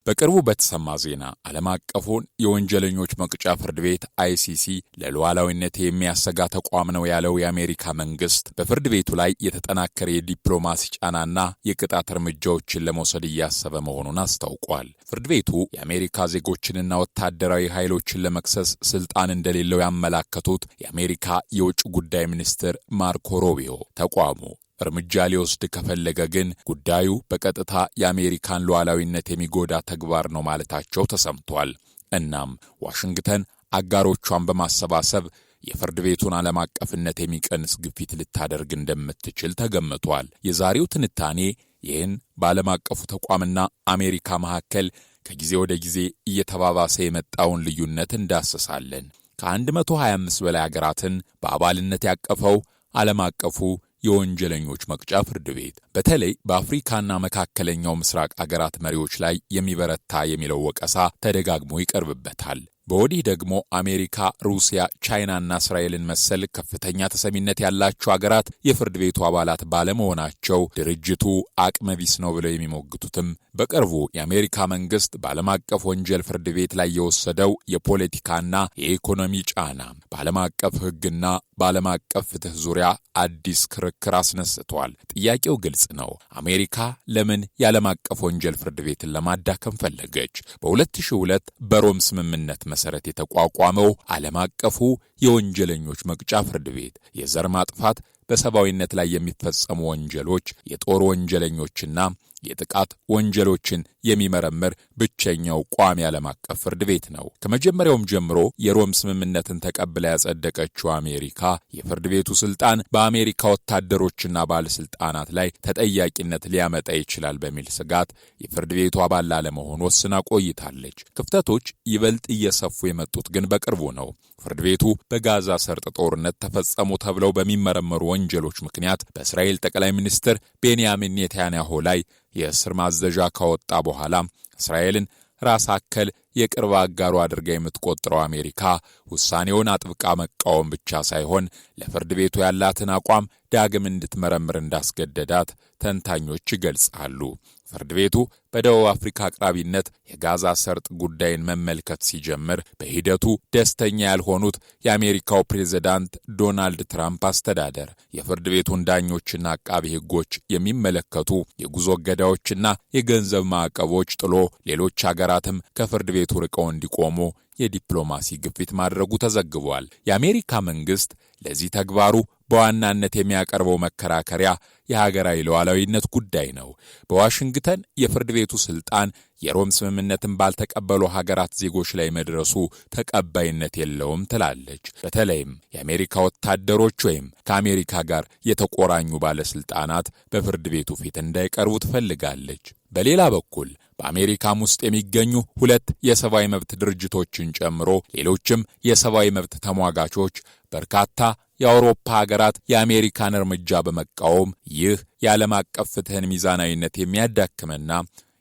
በቅርቡ በተሰማ ዜና ዓለም አቀፉን የወንጀለኞች መቅጫ ፍርድ ቤት ICC ለሉዓላዊነት የሚያሰጋ ተቋም ነው ያለው የአሜሪካ መንግስት በፍርድ ቤቱ ላይ የተጠናከረ የዲፕሎማሲ ጫናና የቅጣት እርምጃዎችን ለመውሰድ እያሰበ መሆኑን አስታውቋል። ፍርድ ቤቱ የአሜሪካ ዜጎችንና ወታደራዊ ኃይሎችን ለመክሰስ ስልጣን እንደሌለው ያመላከቱት የአሜሪካ የውጭ ጉዳይ ሚኒስትር ማርኮ ሩቢዮ ተቋሙ እርምጃ ሊወስድ ከፈለገ ግን ጉዳዩ በቀጥታ የአሜሪካን ሉዓላዊነት የሚጎዳ ተግባር ነው ማለታቸው ተሰምቷል። እናም ዋሽንግተን አጋሮቿን በማሰባሰብ የፍርድ ቤቱን ዓለም አቀፍነት የሚቀንስ ግፊት ልታደርግ እንደምትችል ተገምቷል። የዛሬው ትንታኔ ይህን በዓለም አቀፉ ተቋምና አሜሪካ መካከል ከጊዜ ወደ ጊዜ እየተባባሰ የመጣውን ልዩነት እንዳስሳለን። ከ125 በላይ አገራትን በአባልነት ያቀፈው ዓለም አቀፉ የወንጀለኞች መቅጫ ፍርድ ቤት በተለይ በአፍሪካና መካከለኛው ምስራቅ አገራት መሪዎች ላይ የሚበረታ የሚለው ወቀሳ ተደጋግሞ ይቀርብበታል። በወዲህ ደግሞ አሜሪካ፣ ሩሲያ፣ ቻይናና እስራኤልን መሰል ከፍተኛ ተሰሚነት ያላቸው አገራት የፍርድ ቤቱ አባላት ባለመሆናቸው ድርጅቱ አቅመ ቢስ ነው ብለው የሚሞግቱትም በቅርቡ የአሜሪካ መንግስት በዓለም አቀፍ ወንጀል ፍርድ ቤት ላይ የወሰደው የፖለቲካና የኢኮኖሚ ጫና በዓለም አቀፍ ሕግና በዓለም አቀፍ ፍትህ ዙሪያ አዲስ ክርክር አስነስቷል። ጥያቄው ግልጽ ነው። አሜሪካ ለምን የዓለም አቀፍ ወንጀል ፍርድ ቤትን ለማዳከም ፈለገች? በ2002 በሮም ስምምነት መሰረት የተቋቋመው ዓለም አቀፉ የወንጀለኞች መቅጫ ፍርድ ቤት የዘር ማጥፋት፣ በሰብአዊነት ላይ የሚፈጸሙ ወንጀሎች፣ የጦር ወንጀለኞችና የጥቃት ወንጀሎችን የሚመረምር ብቸኛው ቋሚ ዓለም አቀፍ ፍርድ ቤት ነው። ከመጀመሪያውም ጀምሮ የሮም ስምምነትን ተቀብላ ያጸደቀችው አሜሪካ የፍርድ ቤቱ ስልጣን በአሜሪካ ወታደሮችና ባለስልጣናት ላይ ተጠያቂነት ሊያመጣ ይችላል በሚል ስጋት የፍርድ ቤቱ አባል ላለመሆን ወስና ቆይታለች። ክፍተቶች ይበልጥ እየሰፉ የመጡት ግን በቅርቡ ነው። ፍርድ ቤቱ በጋዛ ሰርጥ ጦርነት ተፈጸሙ ተብለው በሚመረመሩ ወንጀሎች ምክንያት በእስራኤል ጠቅላይ ሚኒስትር ቤንያሚን ኔታንያሁ ላይ የእስር ማዘዣ ካወጣ በኋላ እስራኤልን ራስ አከል የቅርብ አጋሩ አድርጋ የምትቆጥረው አሜሪካ ውሳኔውን አጥብቃ መቃወም ብቻ ሳይሆን ለፍርድ ቤቱ ያላትን አቋም ዳግም እንድትመረምር እንዳስገደዳት ተንታኞች ይገልጻሉ። ፍርድ ቤቱ በደቡብ አፍሪካ አቅራቢነት የጋዛ ሰርጥ ጉዳይን መመልከት ሲጀምር በሂደቱ ደስተኛ ያልሆኑት የአሜሪካው ፕሬዝዳንት ዶናልድ ትራምፕ አስተዳደር የፍርድ ቤቱን ዳኞችና አቃቢ ሕጎች የሚመለከቱ የጉዞ እገዳዎችና የገንዘብ ማዕቀቦች ጥሎ ሌሎች አገራትም ከፍርድ ቤቱ ርቀው እንዲቆሙ የዲፕሎማሲ ግፊት ማድረጉ ተዘግቧል። የአሜሪካ መንግስት ለዚህ ተግባሩ በዋናነት የሚያቀርበው መከራከሪያ የሀገራዊ ሉዓላዊነት ጉዳይ ነው። በዋሽንግተን የፍርድ ቤቱ ስልጣን የሮም ስምምነትን ባልተቀበሉ ሀገራት ዜጎች ላይ መድረሱ ተቀባይነት የለውም ትላለች። በተለይም የአሜሪካ ወታደሮች ወይም ከአሜሪካ ጋር የተቆራኙ ባለስልጣናት በፍርድ ቤቱ ፊት እንዳይቀርቡ ትፈልጋለች። በሌላ በኩል በአሜሪካም ውስጥ የሚገኙ ሁለት የሰብአዊ መብት ድርጅቶችን ጨምሮ ሌሎችም የሰብአዊ መብት ተሟጋቾች በርካታ የአውሮፓ ሀገራት የአሜሪካን እርምጃ በመቃወም ይህ የዓለም አቀፍ ፍትህን ሚዛናዊነት የሚያዳክምና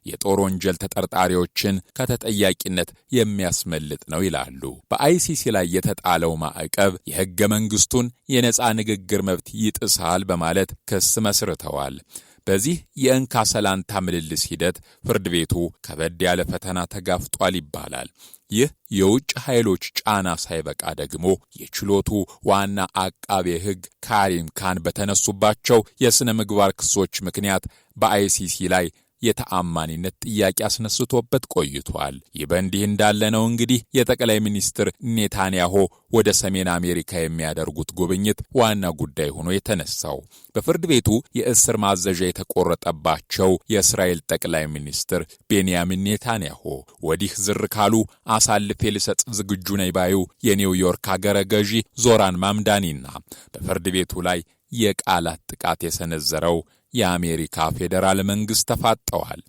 የጦር ወንጀል ተጠርጣሪዎችን ከተጠያቂነት የሚያስመልጥ ነው ይላሉ። በአይሲሲ ላይ የተጣለው ማዕቀብ የሕገ መንግሥቱን የነጻ ንግግር መብት ይጥሳል በማለት ክስ መስርተዋል። በዚህ የእንካ ሰላንታ ምልልስ ሂደት ፍርድ ቤቱ ከበድ ያለ ፈተና ተጋፍጧል ይባላል። ይህ የውጭ ኃይሎች ጫና ሳይበቃ ደግሞ የችሎቱ ዋና አቃቤ ሕግ ካሪም ካን በተነሱባቸው የሥነ ምግባር ክሶች ምክንያት በአይሲሲ ላይ የተአማኒነት ጥያቄ አስነስቶበት ቆይቷል። ይህ በእንዲህ እንዳለ ነው እንግዲህ የጠቅላይ ሚኒስትር ኔታንያሁ ወደ ሰሜን አሜሪካ የሚያደርጉት ጉብኝት ዋና ጉዳይ ሆኖ የተነሳው። በፍርድ ቤቱ የእስር ማዘዣ የተቆረጠባቸው የእስራኤል ጠቅላይ ሚኒስትር ቤንያሚን ኔታንያሁ ወዲህ ዝር ካሉ አሳልፌ ልሰጥ ዝግጁ ነኝ ባዩ የኒውዮርክ አገረ ገዢ ዞራን ማምዳኒና በፍርድ ቤቱ ላይ የቃላት ጥቃት የሰነዘረው የአሜሪካ ፌዴራል መንግስት ተፋጠዋል።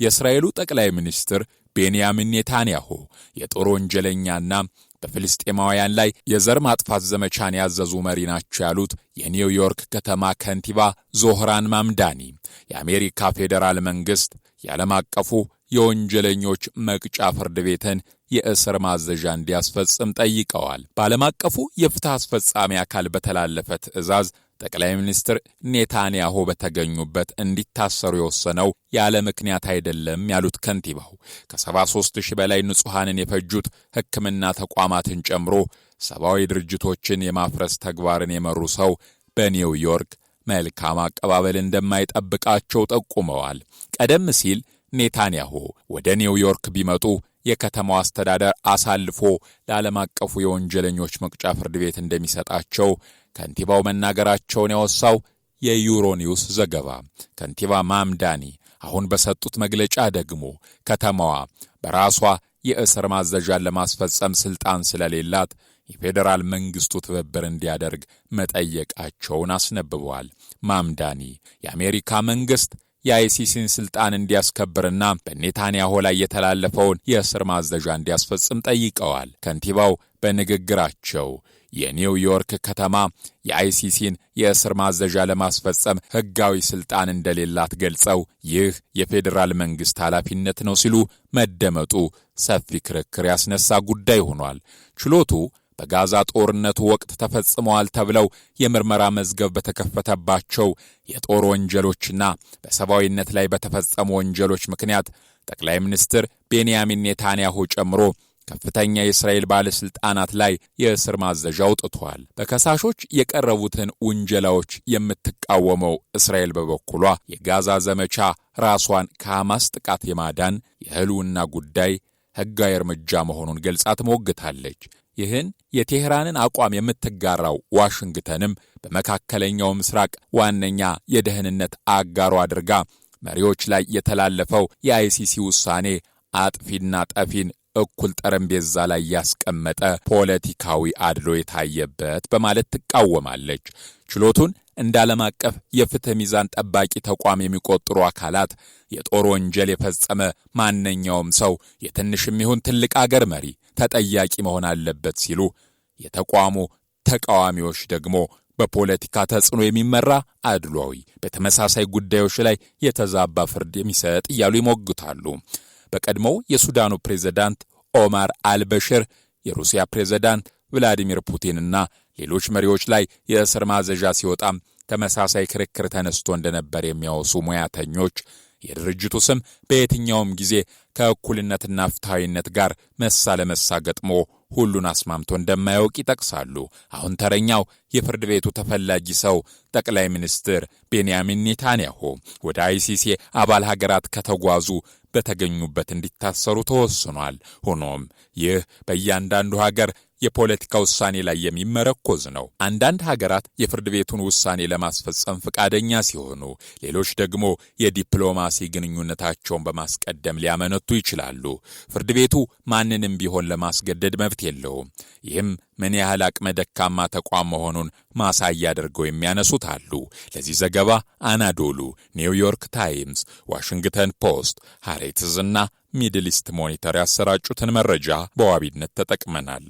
የእስራኤሉ ጠቅላይ ሚኒስትር ቤንያሚን ኔታንያሁ የጦር ወንጀለኛና በፍልስጤማውያን ላይ የዘር ማጥፋት ዘመቻን ያዘዙ መሪ ናቸው ያሉት የኒውዮርክ ከተማ ከንቲባ ዞህራን ማምዳኒ የአሜሪካ ፌዴራል መንግስት የዓለም አቀፉ የወንጀለኞች መቅጫ ፍርድ ቤትን የእስር ማዘዣ እንዲያስፈጽም ጠይቀዋል። በዓለም አቀፉ የፍትህ አስፈጻሚ አካል በተላለፈ ትዕዛዝ ጠቅላይ ሚኒስትር ኔታንያሁ በተገኙበት እንዲታሰሩ የወሰነው ያለ ምክንያት አይደለም ያሉት ከንቲባው ከ73,000 በላይ ንጹሃንን የፈጁት ሕክምና ተቋማትን ጨምሮ ሰብአዊ ድርጅቶችን የማፍረስ ተግባርን የመሩ ሰው በኒውዮርክ መልካም አቀባበል እንደማይጠብቃቸው ጠቁመዋል። ቀደም ሲል ኔታንያሁ ወደ ኒውዮርክ ቢመጡ የከተማው አስተዳደር አሳልፎ ለዓለም አቀፉ የወንጀለኞች መቅጫ ፍርድ ቤት እንደሚሰጣቸው ከንቲባው መናገራቸውን ያወሳው የዩሮኒውስ ዘገባ ከንቲባ ማምዳኒ አሁን በሰጡት መግለጫ ደግሞ ከተማዋ በራሷ የእስር ማዘዣን ለማስፈጸም ስልጣን ስለሌላት የፌዴራል መንግስቱ ትብብር እንዲያደርግ መጠየቃቸውን አስነብበዋል። ማምዳኒ የአሜሪካ መንግስት የአይሲሲን ስልጣን እንዲያስከብርና በኔታንያሁ ላይ የተላለፈውን የእስር ማዘዣ እንዲያስፈጽም ጠይቀዋል። ከንቲባው በንግግራቸው የኒውዮርክ ከተማ የአይሲሲን የእስር ማዘዣ ለማስፈጸም ሕጋዊ ስልጣን እንደሌላት ገልጸው ይህ የፌዴራል መንግስት ኃላፊነት ነው ሲሉ መደመጡ ሰፊ ክርክር ያስነሳ ጉዳይ ሆኗል። ችሎቱ በጋዛ ጦርነቱ ወቅት ተፈጽመዋል ተብለው የምርመራ መዝገብ በተከፈተባቸው የጦር ወንጀሎችና በሰብአዊነት ላይ በተፈጸሙ ወንጀሎች ምክንያት ጠቅላይ ሚኒስትር ቤንያሚን ኔታንያሁ ጨምሮ ከፍተኛ የእስራኤል ባለስልጣናት ላይ የእስር ማዘዣ አውጥቷል። በከሳሾች የቀረቡትን ውንጀላዎች የምትቃወመው እስራኤል በበኩሏ የጋዛ ዘመቻ ራሷን ከሐማስ ጥቃት የማዳን የህልውና ጉዳይ ሕጋዊ እርምጃ መሆኑን ገልጻ ትሞግታለች። ይህን የቴህራንን አቋም የምትጋራው ዋሽንግተንም በመካከለኛው ምስራቅ ዋነኛ የደህንነት አጋሩ አድርጋ መሪዎች ላይ የተላለፈው የአይሲሲ ውሳኔ አጥፊና ጠፊን እኩል ጠረጴዛ ላይ ያስቀመጠ ፖለቲካዊ አድሎ የታየበት በማለት ትቃወማለች። ችሎቱን እንደ ዓለም አቀፍ የፍትህ ሚዛን ጠባቂ ተቋም የሚቆጥሩ አካላት የጦር ወንጀል የፈጸመ ማንኛውም ሰው የትንሽም ይሁን ትልቅ አገር መሪ ተጠያቂ መሆን አለበት ሲሉ፣ የተቋሙ ተቃዋሚዎች ደግሞ በፖለቲካ ተጽዕኖ የሚመራ አድሏዊ በተመሳሳይ ጉዳዮች ላይ የተዛባ ፍርድ የሚሰጥ እያሉ ይሞግታሉ። በቀድሞው የሱዳኑ ፕሬዝዳንት ኦማር አልበሽር፣ የሩሲያ ፕሬዝዳንት ቭላዲሚር ፑቲንና ሌሎች መሪዎች ላይ የእስር ማዘዣ ሲወጣም ተመሳሳይ ክርክር ተነስቶ እንደነበር የሚያወሱ ሙያተኞች የድርጅቱ ስም በየትኛውም ጊዜ ከእኩልነትና ፍትሐዊነት ጋር መሳ ለመሳ ገጥሞ ሁሉን አስማምቶ እንደማያውቅ ይጠቅሳሉ። አሁን ተረኛው የፍርድ ቤቱ ተፈላጊ ሰው ጠቅላይ ሚኒስትር ቤንያሚን ኔታንያሁ ወደ አይሲሲ አባል ሀገራት ከተጓዙ በተገኙበት እንዲታሰሩ ተወስኗል። ሆኖም ይህ በእያንዳንዱ ሀገር የፖለቲካ ውሳኔ ላይ የሚመረኮዝ ነው። አንዳንድ ሀገራት የፍርድ ቤቱን ውሳኔ ለማስፈጸም ፈቃደኛ ሲሆኑ፣ ሌሎች ደግሞ የዲፕሎማሲ ግንኙነታቸውን በማስቀደም ሊያመነቱ ይችላሉ። ፍርድ ቤቱ ማንንም ቢሆን ለማስገደድ መብት የለውም። ይህም ምን ያህል አቅመ ደካማ ተቋም መሆኑን ማሳያ አድርገው የሚያነሱት አሉ። ለዚህ ዘገባ አናዶሉ፣ ኒውዮርክ ታይምስ፣ ዋሽንግተን ፖስት፣ ሃሬትስ እና ሚድል ኢስት ሞኒተር ያሰራጩትን መረጃ በዋቢነት ተጠቅመናል።